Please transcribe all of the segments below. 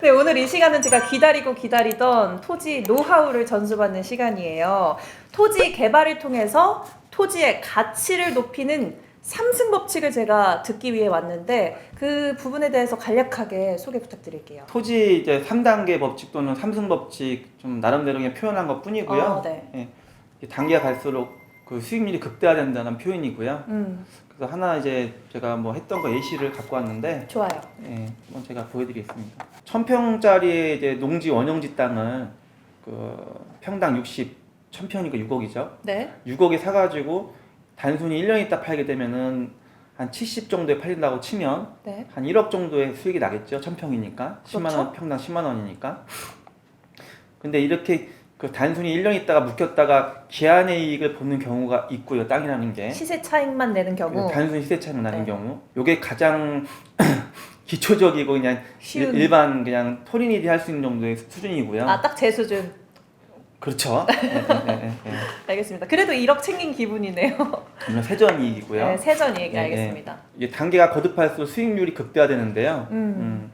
네, 오늘 이 시간은 제가 기다리고 기다리던 토지 노하우를 전수받는 시간이에요. 토지 개발을 통해서 토지의 가치를 높이는 삼승 법칙을 제가 듣기 위해 왔는데 그 부분에 대해서 간략하게 소개 부탁드릴게요. 토지 이제 3단계 법칙 또는 삼승 법칙 좀 나름대로 그냥 표현한 것 뿐이고요. 네. 예, 단계가 갈수록 그 수익률이 극대화된다는 표현이고요. 그래서 하나 이제 제가 뭐 했던 거 예시를 갖고 왔는데, 좋아요. 예, 한번 제가 보여드리겠습니다. 1000평짜리 이제 농지 원용지 땅을 그 평당 1000평이니까 6억이죠. 네. 6억에 사가지고 단순히 1년 있다 팔게 되면은 한 70 정도에 팔린다고 치면 네. 한 1억 정도의 수익이 나겠죠. 1000평이니까 10만 원, 그렇죠. 평당 10만 원이니까. 근데 이렇게 그 단순히 1년 있다가 묶였다가 기한의 이익을 보는 경우가 있고요. 땅이라는 게 시세 차익만 내는 경우 단순히 시세 차익 나는 네. 경우, 요게 가장 기초적이고 그냥 쉬운. 일반 그냥 토린이들이 할 수 있는 정도의 수준이고요. 아, 딱 제 수준. 그렇죠. 알겠습니다. 그래도 1억 챙긴 기분이네요. 물론 세전 이익이고요. 네, 세전 얘기 알겠습니다. 이게 단계가 거듭할수록 수익률이 극대화되는데요.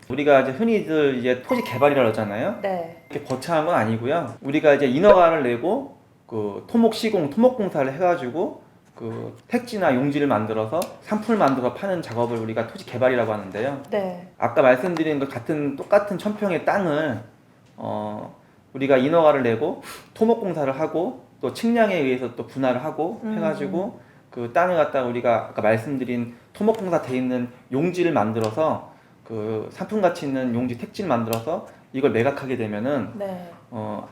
우리가 이제 흔히들 이제 토지 개발이라고 하잖아요. 네. 이렇게 거창한 건 아니고요. 우리가 이제 인허가를 내고 그 토목 시공, 토목 공사를 해가지고 그 택지나 용지를 만들어서 상품을 만들어서 파는 작업을 우리가 토지 개발이라고 하는데요. 네. 아까 말씀드린 것 똑같은 1000평의 땅을 우리가 인허가를 내고 토목 공사를 하고 또 측량에 의해서 또 분할을 하고 해가지고 그 땅을 갖다가 우리가 아까 말씀드린 토목 공사 돼 있는 용지를 만들어서 그 상품 가치 있는 용지 택지를 만들어서 이걸 매각하게 되면은 네.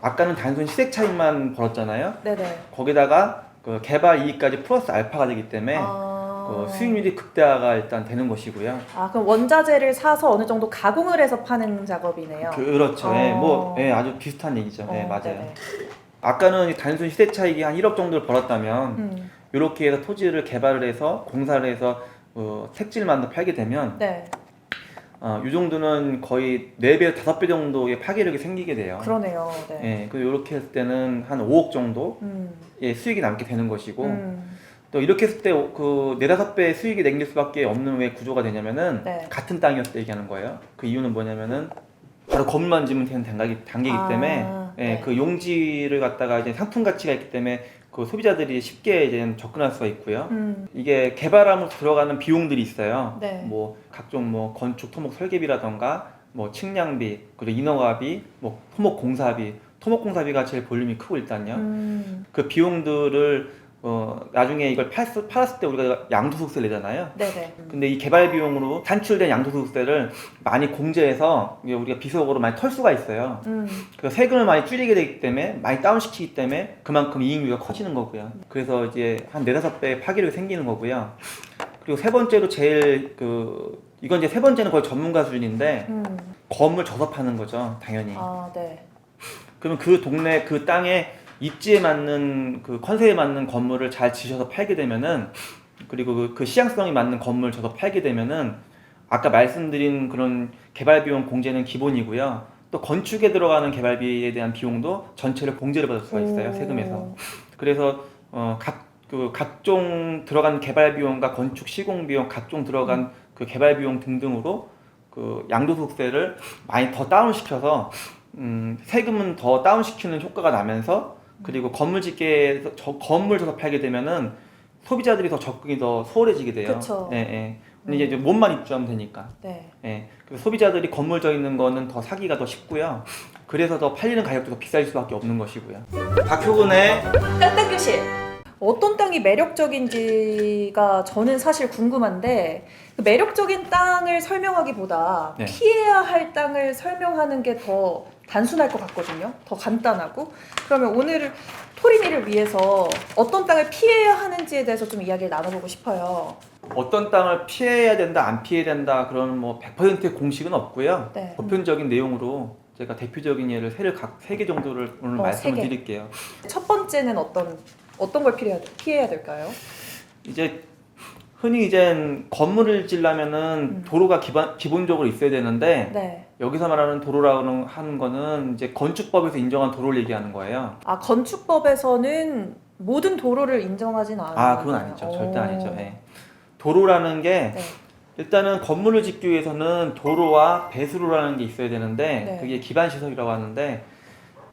아까는 단순 시세 차익만 벌었잖아요. 네네. 거기다가 그 개발 이익까지 플러스 알파가 되기 때문에 그 수익률이 극대화가 일단 되는 것이고요. 아, 그럼 원자재를 사서 어느 정도 가공을 해서 파는 작업이네요. 그렇죠. 아주 비슷한 얘기죠. 네, 맞아요. 네네. 아까는 단순 시세 차익이 한 1억 정도를 벌었다면 이렇게 해서 토지를 개발을 해서 공사를 해서 택지를 만들어 팔게 되면 네. 이 정도는 거의 4배, 5배 정도의 파괴력이 생기게 돼요. 그러네요. 네. 예, 그리고 이렇게 했을 때는 한 5억 정도의 수익이 남게 되는 것이고 또 이렇게 했을 때 그 4-5배의 수익이 남길 수밖에 없는 왜 구조가 되냐면은 네. 같은 땅이었을 때 얘기하는 거예요. 그 이유는 뭐냐면은 바로 건물만 지면 되는 단계이기 때문에 네. 그 용지를 갖다가 이제 상품 가치가 있기 때문에 그 소비자들이 쉽게 이제 접근할 수가 있고요. 이게 개발하면 들어가는 비용들이 있어요. 네. 뭐 각종 뭐 건축 토목 설계비라던가 뭐 측량비 그리고 인허가비 뭐 토목 공사비가 제일 볼륨이 크고 일단요. 그 비용들을 나중에 이걸 팔았을 때 우리가 양도소득세를 내잖아요. 네네. 근데 이 개발 비용으로 산출된 양도소득세를 많이 공제해서 우리가 비속어로 많이 털 수가 있어요. 그래서 세금을 많이 줄이게 되기 때문에 많이 다운시키기 때문에 그만큼 이익률이 커지는 거고요. 그래서 이제 한 4-5배 파괴력이 생기는 거고요. 그리고 세 번째로 제일 이건 이제 세 번째는 거의 전문가 수준인데 건물 져서 파는 거죠, 당연히. 아, 네. 그러면 그 동네 그 땅에 입지에 맞는 그 컨셉에 맞는 건물을 잘 지셔서 팔게 되면은 그리고 그 시향성이 맞는 건물을 져서 팔게 되면은 아까 말씀드린 그런 개발 비용 공제는 기본이고요. 또 건축에 들어가는 개발비에 대한 비용도 전체를 공제를 받을 수가 있어요, 세금에서. 그래서 각종 들어간 개발 비용과 건축 시공 비용, 각종 들어간 그 개발 비용 등등으로 그 양도소득세를 많이 더 다운시켜서 세금은 더 다운시키는 효과가 나면서 그리고 건물 져서 팔게 되면은 소비자들이 더 접근이 더 수월해지게 돼요. 그쵸. 근데 이제 몸만 입주하면 되니까. 네. 그래서 소비자들이 건물 져 있는 거는 더 사기가 더 쉽고요. 그래서 더 팔리는 가격도 더 비쌀 수밖에 없는 것이고요. 박효근의 땅땅교실. 어떤 땅이 매력적인지가 저는 사실 궁금한데 그 매력적인 땅을 설명하기보다 네. 피해야 할 땅을 설명하는 게 더 단순할 것 같거든요. 더 간단하고. 그러면 오늘 토린이를 위해서 어떤 땅을 피해야 하는지에 대해서 좀 이야기를 나눠보고 싶어요. 어떤 땅을 피해야 된다, 안 피해야 된다 그런 뭐 100%의 공식은 없고요. 네. 보편적인 내용으로 제가 대표적인 예를 3개 정도를 오늘 말씀을 3개. 드릴게요. 첫 번째는 어떤 걸 피해야 될까요? 이제 흔히 이제 건물을 지려면은 도로가 기본적으로 있어야 되는데 네. 여기서 말하는 도로라고 하는 거는 이제 건축법에서 인정한 도로를 얘기하는 거예요. 아, 건축법에서는 모든 도로를 인정하진 않아요. 그건 아니죠. 절대 아니죠. 도로라는 게 네. 일단은 건물을 짓기 위해서는 도로와 배수로라는 게 있어야 되는데 네. 그게 기반시설이라고 하는데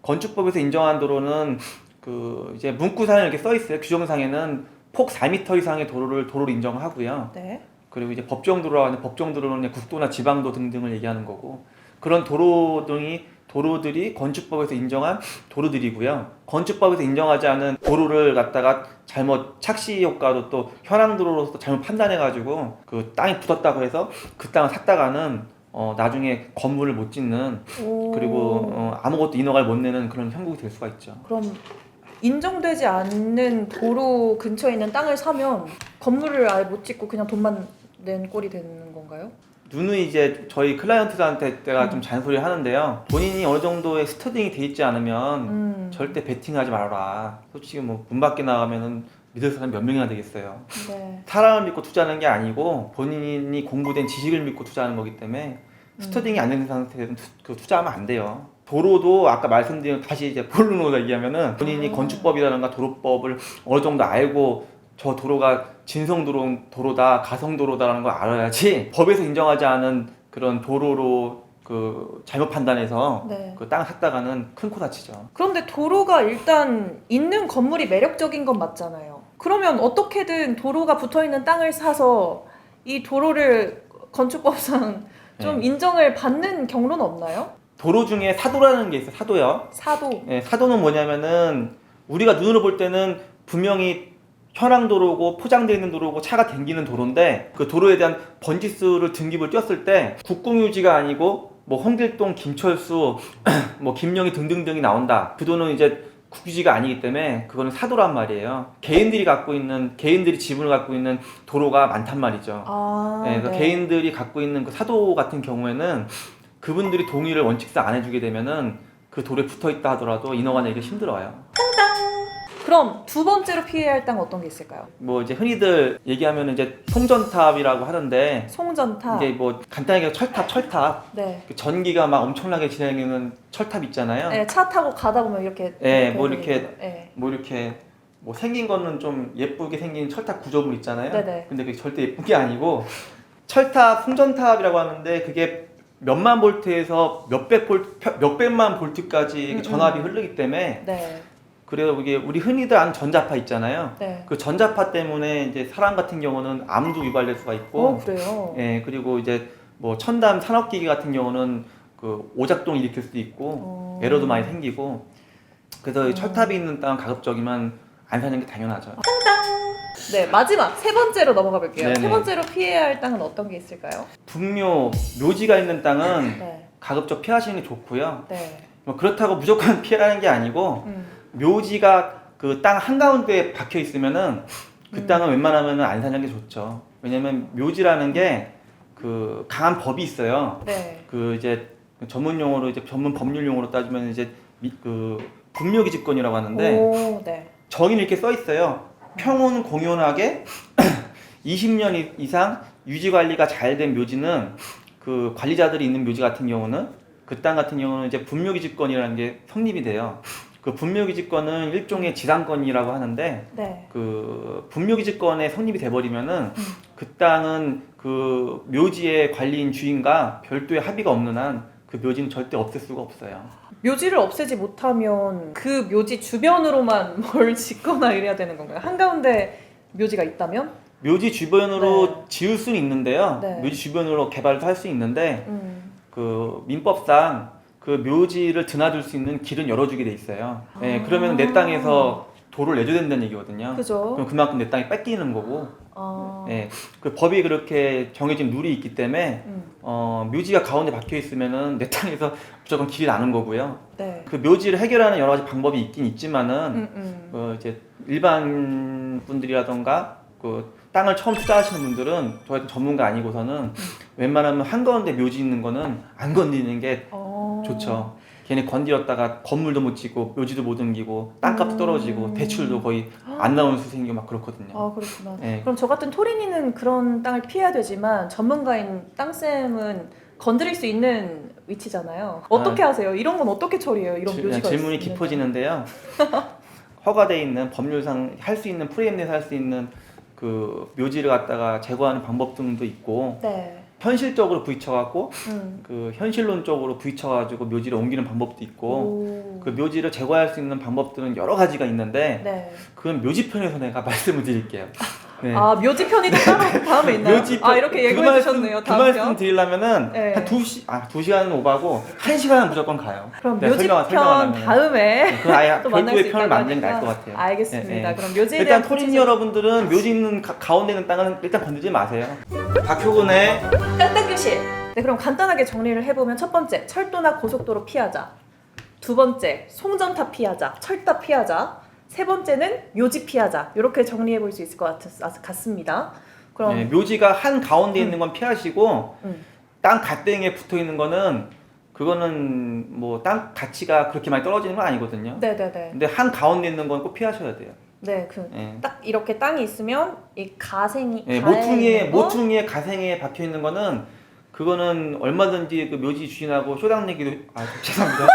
건축법에서 인정한 도로는 그 이제 문구상에 이렇게 써 있어요. 규정상에는 폭 4m 이상의 도로를 인정하고요. 네. 그리고 이제 법정도로라고 하는 법정도로는 국도나 지방도 등등을 얘기하는 거고 그런 도로들이 건축법에서 인정한 도로들이고요. 건축법에서 인정하지 않은 도로를 갖다가 잘못 착시 효과로 또 현황도로로서 잘못 판단해가지고 그 땅이 붙었다고 해서 그 땅을 샀다가는 나중에 건물을 못 짓는 오. 그리고 아무것도 인허가를 못 내는 그런 형국이 될 수가 있죠. 그럼 인정되지 않는 도로 근처에 있는 땅을 사면 건물을 아예 못 짓고 그냥 돈만 낸 꼴이 되는 건가요? 누누이 이제 저희 클라이언트들한테 제가 좀 잔소리 하는데요. 본인이 어느 정도의 스터딩이 돼 있지 않으면 절대 베팅하지 말아라. 솔직히 뭐 문 밖에 나가면은 믿을 사람 몇 명이나 되겠어요. 네. 사람을 믿고 투자하는 게 아니고 본인이 공부된 지식을 믿고 투자하는 거기 때문에 스터딩이 안 되는 상태에서는 투자하면 안 돼요. 도로도 아까 말씀드린 다시 이제 본론으로 얘기하면은 본인이 건축법이라든가 도로법을 어느 정도 알고 저 도로가 진성도로다 가성도로다라는 걸 알아야지 법에서 인정하지 않은 그런 도로로 그 잘못 판단해서 네. 그 땅을 샀다가는 큰 코 다치죠. 그런데 도로가 일단 있는 건물이 매력적인 건 맞잖아요. 그러면 어떻게든 도로가 붙어있는 땅을 사서 이 도로를 건축법상 좀 네. 인정을 받는 경로는 없나요? 도로 중에 사도라는 게 있어요. 사도요. 사도. 네, 사도는 뭐냐면은 우리가 눈으로 볼 때는 분명히 현황도로고 포장되어 있는 도로고 차가 댕기는 도로인데 그 도로에 대한 번지수를 등급을 띄었을 때 국공유지가 아니고 뭐 홍길동, 김철수, 뭐 김영희 등등등이 나온다. 그 도는 이제 국유지가 아니기 때문에 그거는 사도란 말이에요. 개인들이 지분을 갖고 있는 도로가 많단 말이죠. 아, 네, 그래서 네. 개인들이 갖고 있는 그 사도 같은 경우에는 그분들이 동의를 원칙상 안 해주게 되면은 그 도로에 붙어 있다 하더라도 인허가 내기 힘들어요. 그럼 두 번째로 피해야 할 땅 어떤 게 있을까요? 뭐 이제 흔히들 얘기하면 이제 송전탑이라고 하는데 송전탑. 이게 뭐 간단하게 철탑 네. 그 전기가 막 엄청나게 진행되는 철탑 있잖아요. 네, 차 타고 가다 보면 이렇게. 네, 뭐 이렇게 네. 뭐 이렇게 뭐 생긴 거는 좀 예쁘게 생긴 철탑 구조물 있잖아요. 네네. 근데 그게 절대 예쁜 게 아니고 철탑, 송전탑이라고 하는데 그게 몇만 볼트에서 몇백만 볼트까지 전압이 흐르기 때문에 네. 그래서 이게 우리 흔히들 아는 전자파 있잖아요. 네. 그 전자파 때문에 이제 사람 같은 경우는 암도 유발될 수가 있고, 그래요. 예, 그리고 이제 뭐 첨단 산업기기 같은 경우는 그 오작동 일으킬 수도 있고, 에러도 많이 생기고, 그래서 이 철탑이 있는 땅은 가급적이면 안 사는 게 당연하죠. 네, 마지막 세 번째로 넘어가 볼게요. 네네. 세 번째로 피해야 할 땅은 어떤 게 있을까요? 분묘, 묘지가 있는 땅은 네. 가급적 피하시는 게 좋고요. 네. 뭐 그렇다고 무조건 피하라는 게 아니고, 묘지가 그 땅 한가운데에 박혀 있으면은 그 땅은 웬만하면 안 사는 게 좋죠. 왜냐면 묘지라는 게 그 강한 법이 있어요. 네. 그 이제 전문 용어로 이제 전문 법률 용어로 따지면 이제 그 분묘기지권이라고 하는데 오, 네. 정의는 이렇게 써 있어요. 평온 공연하게 20년 이상 유지 관리가 잘 된 묘지는 그 관리자들이 있는 묘지 같은 경우는 그 땅 같은 경우는 이제 분묘기지권이라는 게 성립이 돼요. 그 분묘기지권은 일종의 지상권이라고 하는데 네. 그 분묘기지권에 성립이 돼버리면은 그 땅은 그 묘지의 관리인 주인과 별도의 합의가 없는 한 그 묘지는 절대 없앨 수가 없어요. 묘지를 없애지 못하면 그 묘지 주변으로만 뭘 짓거나 이래야 되는 건가요? 한가운데 묘지가 있다면? 묘지 주변으로 네. 지을 수는 있는데요. 네. 묘지 주변으로 개발도 할 수 있는데 그 민법상 그 묘지를 드나들 수 있는 길은 열어주게 돼 있어요. 네, 그러면 내 땅에서 도로를 내줘야 된다는 얘기거든요. 그죠. 그럼 그만큼 내 땅이 뺏기는 거고. 아. 네, 그 법이 그렇게 정해진 룰이 있기 때문에 묘지가 가운데 박혀 있으면은 내 땅에서 무조건 길이 나는 거고요. 네. 그 묘지를 해결하는 여러 가지 방법이 있긴 있지만은 이제 일반 분들이라던가 그 땅을 처음 투자하시는 분들은 저 같은 전문가 아니고서는 웬만하면 한가운데 묘지 있는 거는 안 건드리는 게 좋죠. 괜히 건드렸다가 건물도 못 짓고 묘지도 못 옮기고 땅값도 떨어지고 대출도 거의 안 나오는 수 생기고 막 그렇거든요. 아, 그렇구나. 네. 그럼 저 같은 토린이는 그런 땅을 피해야 되지만 전문가인 땅쌤은 건드릴 수 있는 위치잖아요. 어떻게 하세요? 이런 건 어떻게 처리해요? 이런 묘지가 질문이 있으면. 깊어지는데요. 허가돼 있는 법률상 할 수 있는 프레임 내에서 할 수 있는 그 묘지를 갖다가 제거하는 방법 등도 있고 네. 현실적으로 부딪혀갖고 음. 그 현실론적으로 부딪혀가지고 묘지를 옮기는 방법도 있고 오. 그 묘지를 제거할 수 있는 방법들은 여러 가지가 있는데 네. 그건 묘지편에서 내가 말씀을 드릴게요. 네. 아, 묘지 편의도 따로 다음에 있나요? 묘지편- 아, 이렇게 예고해 주셨네요. 그 다음 말씀 편. 드리려면은 네. 한 2시간은 오바고 1시간은 무조건 가요. 그럼 네, 묘지 편 설명하려면은. 다음에 그건 아예 또 만날 수 별도의 있다고 편을 만드는 게 하니까. 나을 것 같아요. 알겠습니다. 네, 네. 그럼 묘지에 일단 대한 토린이 구체적인- 여러분들은 묘지 있는 가운데 있는 땅은 일단 건들지 마세요. 박효근의 깐깐교실. 네, 그럼 간단하게 정리를 해보면 첫 번째, 철도나 고속도로 피하자. 두 번째, 송전탑 피하자. 철탑 피하자. 세 번째는 묘지 피하자. 이렇게 정리해 볼 수 있을 것 같습니다. 그럼 네, 묘지가 한 가운데 있는 건 피하시고 음. 땅 갓대기에 붙어 있는 거는 그거는 뭐 땅 가치가 그렇게 많이 떨어지는 건 아니거든요. 네네네. 근데 한 가운데 있는 건 꼭 피하셔야 돼요. 네, 네. 딱 이렇게 땅이 있으면 이 가생이 네, 가에 모퉁이에 가생에 박혀 있는 거는 그거는 얼마든지 그 묘지 주인하고 쇼당 내기도 죄송합니다.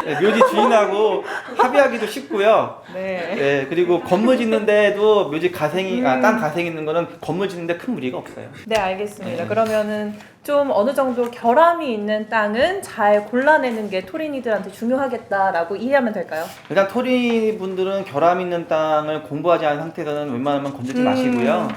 네, 묘지 주인하고 합의하기도 쉽고요. 네. 네, 그리고 건물 짓는데도 묘지 가생이 땅 음. 가생 있는 거는 건물 짓는데 큰 무리가 없어요. 네, 알겠습니다. 네. 그러면은 좀 어느 정도 결함이 있는 땅은 잘 골라내는 게 토린이들한테 중요하겠다라고 이해하면 될까요? 일단 토리 분들은 결함 있는 땅을 공부하지 않은 상태에서는 웬만하면 건들지 마시고요.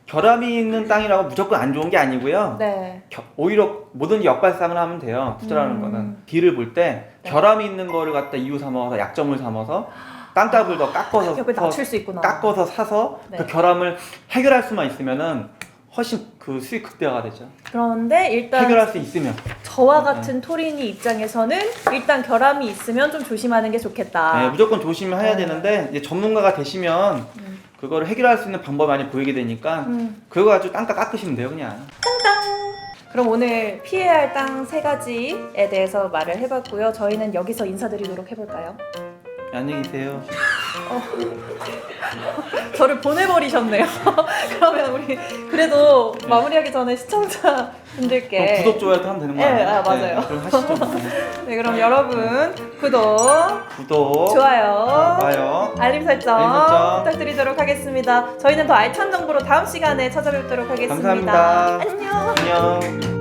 결함이 있는 땅이라고 무조건 안 좋은 게 아니고요. 네. 오히려 뭐든지 역발상을 하면 돼요. 투자라는 거는 딜을 볼 때 네. 결함이 있는 거를 갖다 이유 삼아서 약점을 삼아서 땅값을 더 깎아서 가격을 낮출 수 있구나. 깎아서 사서 네. 그 결함을 해결할 수만 있으면은 훨씬 그 수익 극대화가 되죠. 그런데 일단 해결할 수 있으면. 저와 같은 토린이 입장에서는 일단 결함이 있으면 좀 조심하는 게 좋겠다. 네, 무조건 조심해야 네. 되는데 이제 전문가가 되시면 그거를 해결할 수 있는 방법이 많이 보이게 되니까 그거 가지고 땅값 깎으시면 돼요, 그냥. 그럼 오늘 피해야 할 땅 3가지에 대해서 말을 해봤고요. 저희는 여기서 인사드리도록 해볼까요? 안녕히 계세요. 저를 보내버리셨네요. 그러면 우리 그래도 마무리하기 전에 시청자분들께 그럼 구독, 좋아요도 하면 되는 거 네, 아니에요? 아, 맞아요. 네, 그럼 하시죠. 네, 그럼 여러분 구독, 좋아요, 알림 설정 알림 설정. 부탁드리도록 하겠습니다. 저희는 더 알찬 정보로 다음 시간에 찾아뵙도록 하겠습니다. 감사합니다. 안녕. 안녕.